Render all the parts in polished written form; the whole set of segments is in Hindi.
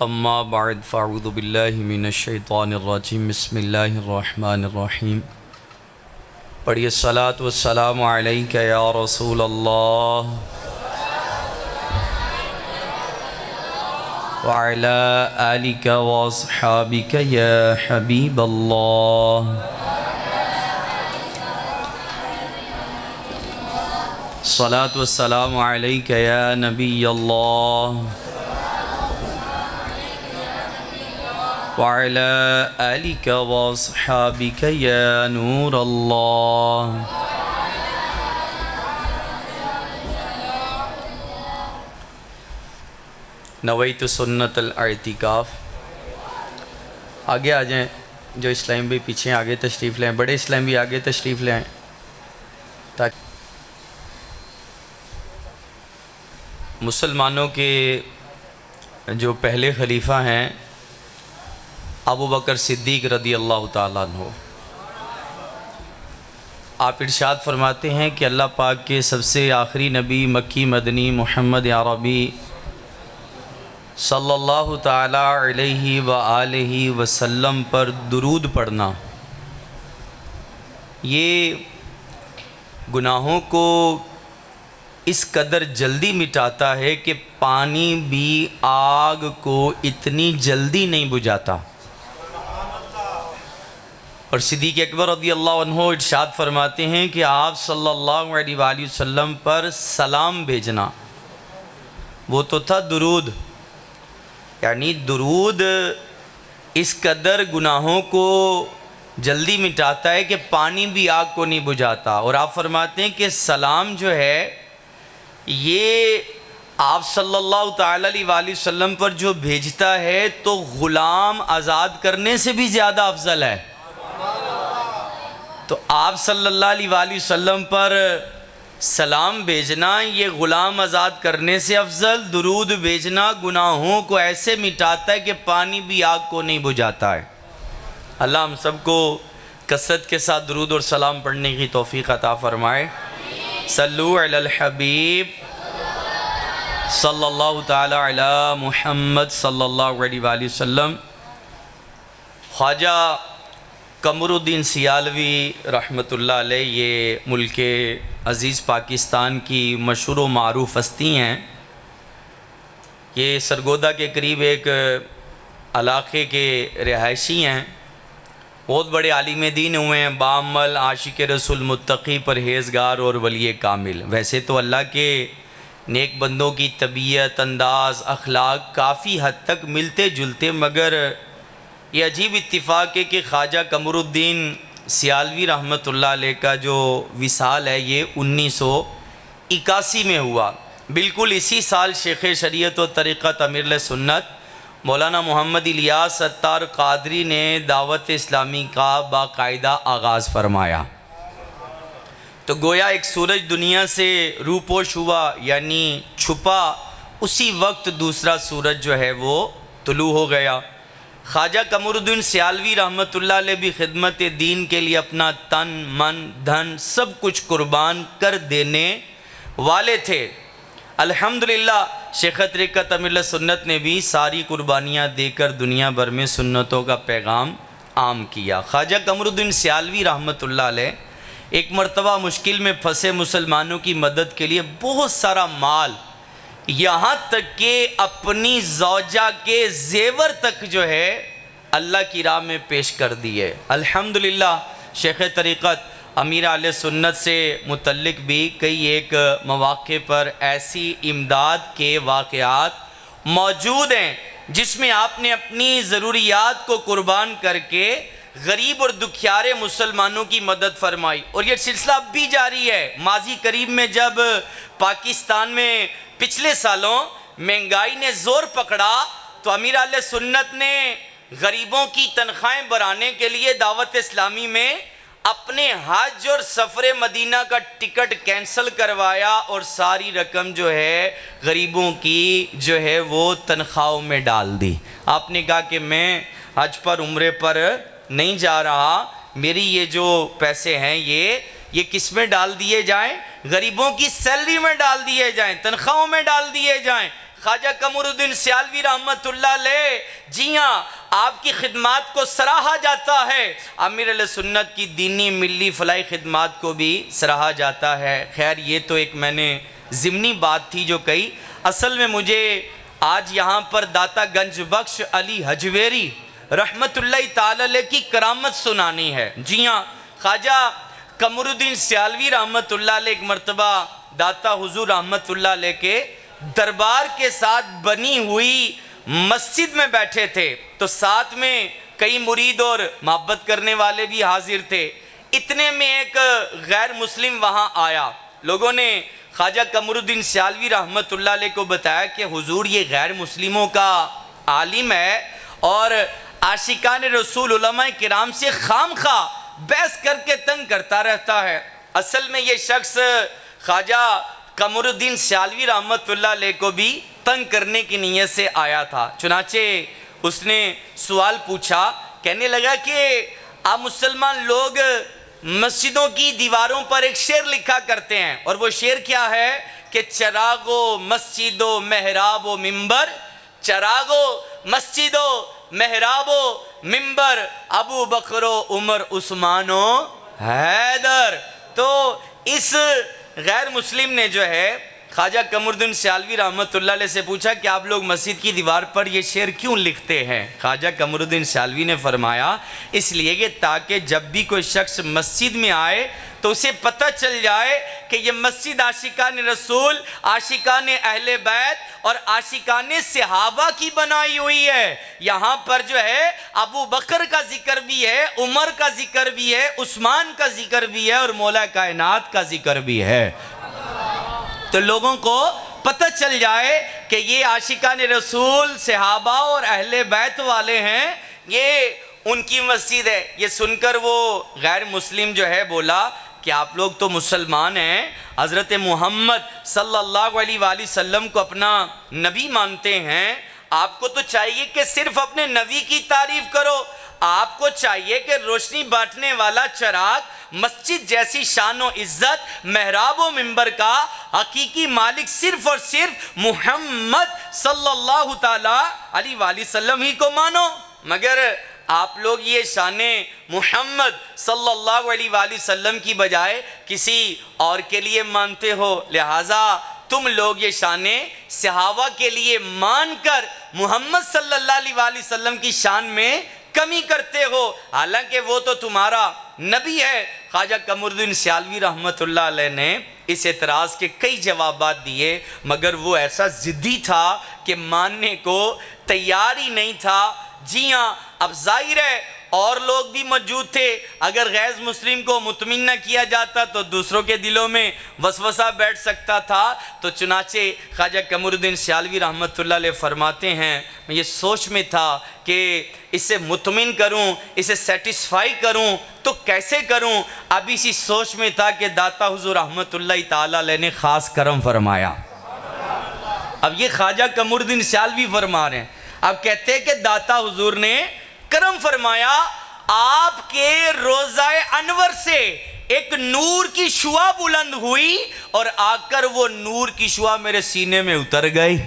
अम्मा बाद फ़अऊज़ु बिल्लाहि मिनश्शैतानिर्रजीम बिस्मिल्लाहिर्रहमानिर्रहीम। पढ़िए सलात व सलाम अलैका या रसूल अल्लाह व अला आलिका व अस्हाबिका या हबीब अल्लाह। सलात व सलाम अलैका या नबी अल्लाह वअला आलिका व अस्हाबिका या नूर अल्लाह। नवैतु सुन्नतल इतिकाफ़। आगे आ जाएं, जो इस्लाम भी पीछे आगे तशरीफ़ लें, बड़े इस्लाम भी आगे तशरीफ़ लें ताकि मुसलमानों के जो पहले खलीफा हैं अबू बकर सिद्दीक़ रदी अल्लाह ताला अन्हु, आप इरशाद फरमाते हैं कि अल्लाह पाक के सबसे आखिरी नबी मक्की मदनी मोहम्मद अरबी सल्लल्लाहु ताला अलैहि व आलिहि वसल्लम पर दुरूद पढ़ना ये गुनाहों को इस कदर जल्दी मिटाता है कि पानी भी आग को इतनी जल्दी नहीं बुझाता। और सिद्दीक़ अकबर रज़ी अल्लाह अन्हु इरशाद फरमाते हैं कि आप सल्लल्लाहु अलैहि वसल्लम पर सलाम भेजना वो तो था दुरूद, यानी दुरूद इस कदर गुनाहों को जल्दी मिटाता है कि पानी भी आग को नहीं बुझाता। और आप फरमाते हैं कि सलाम जो है ये आप सल्लल्लाहु ताला अलैहि वसल्लम पर जो भेजता है तो ग़ुलाम आज़ाद करने से भी ज़्यादा अफजल है। तो आप सल्लल्लाहु अलैहि वसल्लम पर सलाम भेजना ये ग़ुलाम आज़ाद करने से अफजल, दुरूद भेजना गुनाहों को ऐसे मिटाता है कि पानी भी आग को नहीं बुझाता है। अल्लाह हम सबको कसरत के साथ दुरूद और सलाम पढ़ने की तौफ़ीक़ अता फ़रमाए। सल्लु अलल हबीब सल्लल्लाहु ताला अला मुहम्मद सल्लल्लाहु अलैहि वसल्लम। ख्वाजा कमरुद्दीन सियालवी रहमतुल्लाह अलैह ये मुल्क अज़ीज़ पाकिस्तान की मशहूर व मारूफ़ हस्ती हैं। ये सरगोदा के करीब एक इलाक़े के रिहायशी हैं, बहुत बड़े आलिम दीन हुए हैं, बाअमल आशिक रसूल मुत्तक़ी परहेज़गार और वली कामिल। वैसे तो अल्लाह के नेक बंदों की तबीयत, अंदाज़, अखलाक काफ़ी हद तक मिलते जुलते, मगर ये अजीब इत्तिफ़ाक़ है कि ख्वाजा कमरुद्दीन सियालवी रहमतुल्लाह अलैह का जो विसाल है ये 1981 में हुआ। बिल्कुल इसी साल शेख शरीयत व तरीक़त अमीर सुन्नत मौलाना मोहम्मद इलियास अत्तार क़ादरी ने दावत इस्लामी का बाकायदा आगाज़ फरमाया। तो गोया एक सूरज दुनिया से रूपोश हुआ, यानी छुपा, उसी वक्त दूसरा सूरज जो है वो तुलू हो गया। ख्वाजा कमरुद्दीन सियालवी रहमतुल्लाह अलैह भी खिदमत दीन के लिए अपना तन मन धन सब कुछ कुर्बान कर देने वाले थे। अल्हम्दुलिल्लाह शेख तरीक़त अमीर सुन्नत ने भी सारी कुर्बानियाँ देकर दुनिया भर में सुन्नतों का पैगाम आम किया। ख्वाजा कमरुद्दीन सियालवी रहमतुल्लाह अलैह एक मरतबा मुश्किल में फंसे मुसलमानों की मदद के लिए बहुत सारा माल, यहाँ तक कि अपनी ज़ौजा के ज़ेवर तक जो है अल्लाह की राह में पेश कर दिए। अल्हम्दुलिल्लाह शेख तरीक़त अमीर आले सुन्नत से मुतल्लिक़ भी कई एक मौक़े पर ऐसी इमदाद के वाक़यात मौजूद हैं जिसमें आपने अपनी ज़रूरियात को कुर्बान करके गरीब और दुखियारे मुसलमानों की मदद फरमाई। और ये सिलसिला अब भी जारी है। माजी करीब में जब पाकिस्तान में पिछले सालों महंगाई ने ज़ोर पकड़ा तो अमीर आले सुन्नत ने गरीबों की तनख्वाहें बढ़ाने के लिए दावत इस्लामी में अपने हज और सफ़र मदीना का टिकट कैंसिल करवाया और सारी रकम जो है गरीबों की जो है वो तनख्वाहों में डाल दी। आपने कहा कि मैं हज पर उम्रे पर नहीं जा रहा, मेरी ये जो पैसे हैं ये किस में डाल दिए जाएं? गरीबों की सैलरी में डाल दिए जाएं, तनख्वाहों में डाल दिए जाएं। ख्वाजा कमरुद्दीन सियालवी रहमतुल्लाह अलैह, जी हाँ, आपकी खिदमात को सराहा जाता है। अमीर अहले सुन्नत की दीनी मिली फलाई खिदमात को भी सराहा जाता है। खैर, ये तो एक मैंने ज़िमनी बात थी जो कही। असल में मुझे आज यहाँ पर दाता गंज बख्श अली हजवेरी रहमतुल्लाह ताला अलैह की करामत सुनानी है। जी हाँ, ख्वाजा कमरुद्दीन सियालवी रहमतुल्लाह अलैह एक मरतबा दाता हुजूर रहमतुल्लाह अलैह के दरबार के साथ बनी हुई मस्जिद में बैठे थे, तो साथ में कई मुरीद और मोहब्बत करने वाले भी हाजिर थे। इतने में एक गैर मुस्लिम वहाँ आया। लोगों ने ख्वाजा कमरुद्दीन सियालवी रहमतुल्लाह अलैह को बताया कि हुजूर, ये गैर मुस्लिमों का आलिम है और आशिकान रसूल उलमाए किराम से खामखा बहस करके तंग करता रहता है। असल में ये शख्स ख्वाजा कमरुद्दीन सियालवी रहमतुल्लाह अलैह को भी तंग करने की नीयत से आया था। चुनाचे उसने सवाल पूछा, कहने लगा कि आप मुसलमान लोग मस्जिदों की दीवारों पर एक शेर लिखा करते हैं, और वो शेर क्या है कि चरागो मस्जिदो महराबो मिंबर, चरागो मस्जिदो महराबो मिंबर, अबू बकरो उमर उस्मानो हैदर। तो इस गैर मुस्लिम ने जो है ख्वाजा कमरुद्दीन सियालवी रहमतुल्लाह अलैह से पूछा कि आप लोग मस्जिद की दीवार पर ये शेर क्यों लिखते हैं। ख्वाजा कमरुद्दीन सियालवी ने फरमाया, इसलिए कि ताकि जब भी कोई शख्स मस्जिद में आए तो उसे पता चल जाए कि ये मस्जिद आशिकान रसूल, आशिकान अहले बैत और आशिकान सहाबा की बनाई हुई है। यहाँ पर जो है अबू बकर का जिक्र भी है, उमर का जिक्र भी है, उस्मान का जिक्र भी है और मौला कायनात का जिक्र भी है। तो लोगों को पता चल जाए कि ये आशिकान रसूल, सहाबा और अहले बैत वाले हैं, ये उनकी मस्जिद है। ये सुनकर वो गैर मुस्लिम जो है बोला कि आप लोग तो मुसलमान हैं, हज़रत मोहम्मद सल्लल्लाहु अलैहि वसल्लम को अपना नबी मानते हैं, आपको तो चाहिए कि सिर्फ अपने नबी की तारीफ करो। आपको चाहिए कि रोशनी बांटने वाला चिराग, मस्जिद जैसी शान व इज्जत, महराब व मिंबर का हकीकी मालिक सिर्फ और सिर्फ मोहम्मद सल्लल्लाहु ताला अलैहि वसल्लम ही को मानो। मगर आप लोग ये शाने मोहम्मद सल्लल्लाहु अलैहि वसल्लम की बजाय किसी और के लिए मानते हो, लिहाजा तुम लोग ये शाने सहाबा के लिए मानकर मोहम्मद सल्लल्लाहु अलैहि वसल्लम की शान में कमी करते हो, हालांकि वो तो तुम्हारा नबी है। ख्वाजा कमरुद्दीन सियालवी रहमतुल्लाह अलैह ने इस एतराज़ के कई जवाबात दिए, मगर वो ऐसा ज़िद्दी था कि मानने को तैयार ही नहीं था। जी हाँ, अब जाहिर है और लोग भी मौजूद थे। अगर गैर मुस्लिम को मुतमिन न किया जाता तो दूसरों के दिलों में वसवसा बैठ सकता था। तो चुनाचे ख्वाजा कमरुद्दीन सियालवी रहमतुल्लाह अलैह फरमाते हैं, मैं ये सोच में था कि इसे मुतमिन करूं, इसे सेटिस्फाई करूं, तो कैसे करूं। अब इसी सोच में था कि दाता हुजूर रहमतुल्लाह ताला अलैह ने ख़ास करम फरमाया। अब ये ख्वाजा कमरुद्दीन सियालवी फरमा रहे हैं, अब कहते हैं कि दाता हुजूर ने करम फरमाया, आपके रोज़ाए अनवर से एक नूर की शुआ बुलंद हुई और आकर वो नूर की शुआ मेरे सीने में उतर गई।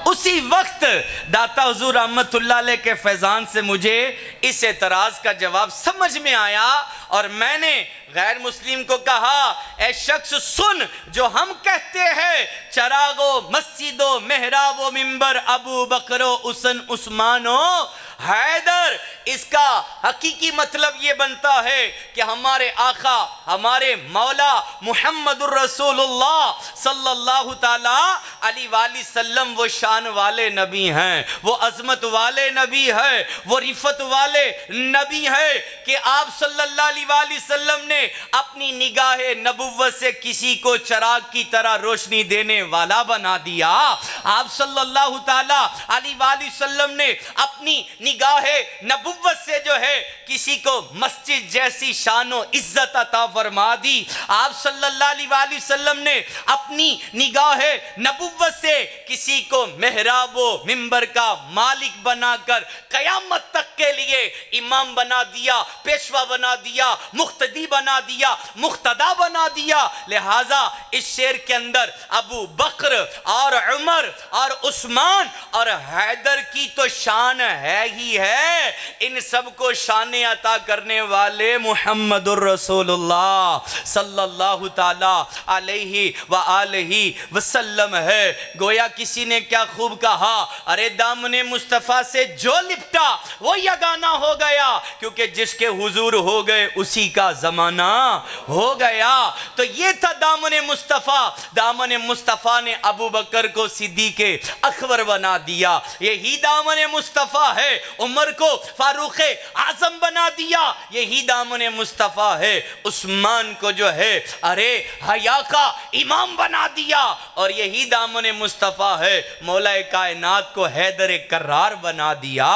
उसी वक्त दाता हुजूर रहमतुल्लाह अलैह के फैज़ान से मुझे इस एतराज़ का जवाब समझ में आया और मैंने गैर मुस्लिम को कहा, ए शख्स सुन, जो हम कहते हैं चरागो मस्जिदो मेहराबो मिंबर अबू बकरो उसन उस्मानो हैदर, इसका हकीकी मतलब ये बनता है कि हमारे आका, हमारे मौला मुहम्मदुर रसूलुल्लाह सल्लल्लाहु ताला अलैहि वसल्लम वो शान वाले नबी हैं, वो अजमत वाले नबी हैं, वो रिफत वाले नबी हैं कि आप सल्लल्लाहु अलैहि वसल्लम ने अपनी निगाहे नबुव्वत से किसी को चिराग की तरह रोशनी देने वाला बना दिया। आप सल्लल्लाहु ताला अलैहि वसल्लम ने अपनी निगाहे नबुव्वत से जो है किसी को मस्जिद जैसी शानो इज्जत अता फरमा दी। आप सल्लल्लाहु अलैहि वसल्लम ने अपनी निगाहे नबुव्वत से किसी को मेहराबो मिंबर का मालिक बनाकर कयामत तक के लिए इमाम बना दिया, पेशवा बना दिया, मुख्तदी बना दिया, मुख्तदा बना दिया। लिहाजा इस शेर के अंदर अबू बकर और उमर और उस्मान और हैदर की तो शान है ही है, इन सबको शान अता करने वाले मुहम्मदुर रसूलुल्लाह सल्लल्लाहु ताला अलैहि व आलिहि वसल्लम है। गोया किसी ने क्या खूब कहा, अरे दामने मुस्तफ़ा से जो लिपटा वो यगाना हो गया, क्योंकि जिसके हुजूर हो गए उसी का जमाना हो गया। तो ये था दामने मुस्तफ़ा। दामने मुस्तफ़ा ने अबू बकर को सिद्दीक़े अकबर बना दिया। यही दामने मुस्तफ़ा है उमर को फारूक आजम बना दिया। यही दामने मुस्तफ़ा है उस्मान को जो है अरे हया का इमाम बना दिया। और यही दामने मुस्तफ़ा है मौलाए कायनात को हैदर कर्रार बना दिया।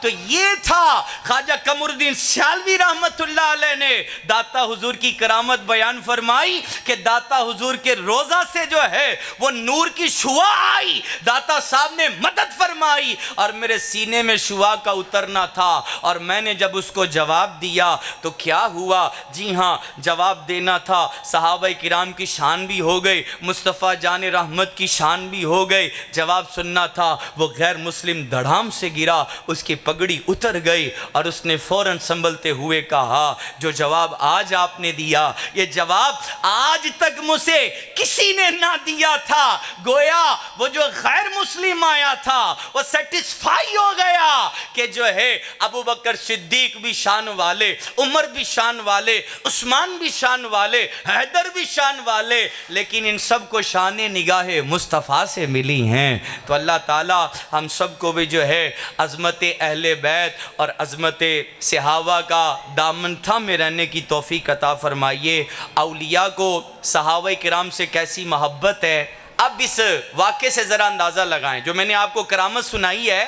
तो ये था ख्वाजा कमरुद्दीन सियालवी रहमतुल्लाह अलैह ने दाता हुजूर की करामत बयान फरमाई कि दाता हुजूर के रोजा से जो है वो नूर की शुआ आई, दाता साहब ने मदद फरमाई और मेरे सीने में शुआ का उतरना था। और मैंने जब उसको जवाब दिया तो क्या हुआ, जी हाँ जवाब देना था। सहाबा किराम की शान भी हो गई, मुस्तफ़ा जान रहमत की शान भी हो गई। जवाब सुनना था, वो गैर मुस्लिम धड़ाम से गिरा, उसकी पगड़ी उतर गई और उसने फौरन संभलते हुए कहा, जो जवाब आज आपने दिया ये जवाब आज तक मुझसे किसी ने ना दिया था। गोया वो जो गैर मुस्लिम आया था वो सेटिस्फाई हो गया कि जो है अबू बकर सिद्दीक भी शान वाले, उमर भी शान वाले, उस्मान भी शान वाले, हैदर भी शान वाले, लेकिन इन सबको शान निगाहे मुस्तफ़ा से मिली हैं। तो अल्लाह ताला हम सबको भी जो है अज़मत अहले बैत और अज़मत सहाबा का दामन थामे रहने की तौफीक अता फरमाइए। औलिया को सहाबा किराम से कैसी मोहब्बत है, अब इस वाक़े से ज़रा अंदाज़ा लगाएं। जो मैंने आपको करामत सुनाई है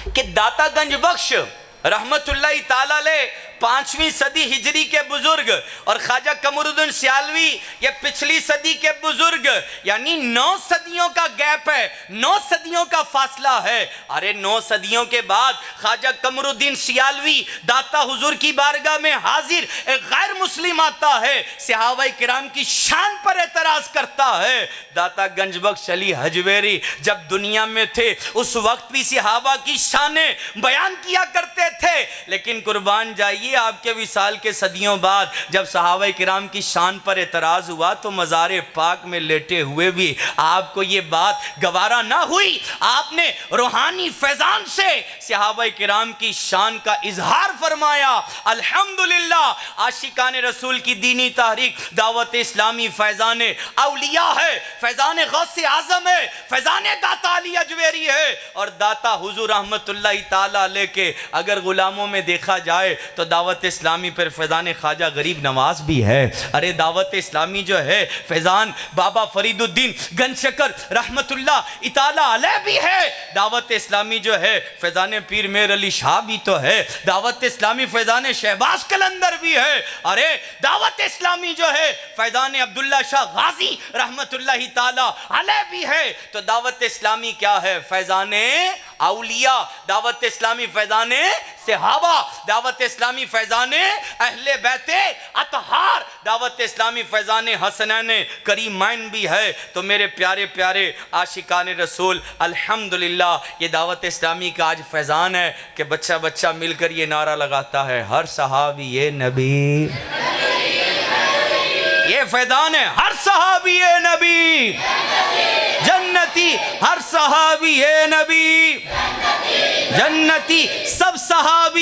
कि दाता गंज बख्श रहमतुल्लाह ताला अलैह 5वीं सदी हिजरी के बुजुर्ग और ख्वाजा कमरुद्दीन सियालवी ये पिछली सदी के बुजुर्ग, यानी 9 सदियों का गैप है, 9 सदियों का फासला है। अरे 9 सदियों के बाद ख्वाजा कमरुद्दीन सियालवी दाता हुजूर की बारगाह में हाजिर एक गैर मुस्लिम आता है, सहाबा किराम की शान पर एतराज करता है। दाता गंजबख्श अली हजवेरी जब दुनिया में थे उस वक्त भी सहाबा की शानें बयान किया करते थे, लेकिन कुर्बान जाइए आपके विसाल के सदियों बाद जब सहाबा किराम की शान पर एतराज हुआ तो मज़ारे पाक में लेटे हुए भी आपको ये बात गवारा ना हुई। आपने रूहानी फैजान से सहाबा किराम की शान का इजहार फरमाया। अल्हम्दुलिल्लाह आशिकान रसूल की दीनी तहरीक दावत इस्लामी फैजान औलिया है, फैजान गौसे आजम है, फैजान दाता अली अजवेरी है। और दाता हुजूर रहमतुल्लाह ताला अलैह के अगर गुलामों में देखा जाए तो दावत इस्लामी पर फैज़ान ख्वाजा गरीब नवाज भी है। अरे दावत इस्लामी जो है फैज़ान बाबा फरीदुद्दीन गंजशकर रहमतुल्लाह ताला अलैह भी है। दावत इस्लामी जो है फैज़ान पीर मेर अली शाह भी तो है। दावत इस्लामी फैज़ान शहबाज कलंदर भी है। अरे दावत इस्लामी जो है फैज़ान अब्दुल्ला शाह गाजी रहमतुल्लाह ताला अलैह भी है। तो दावत इस्लामी क्या है? फैज़ान औलिया, दावत इस्लामी फैज़ान सहाबा, दावत इस्लामी फैज़ान अहले बैते अतहार, दावत इस्लामी फैज़ान हसनैन करीमैन भी है। तो मेरे प्यारे प्यारे आशिकान रसूल अल्हम्दुलिल्लाह ये दावत इस्लामी का आज फैज़ान है कि बच्चा बच्चा मिलकर ये नारा लगाता है, हर सहाबी ये नबी। ये फैज़ान है, हर सहाबी ये नबी जन्नती, हर सहाबी ये नबी जन्नती, सब सहाबी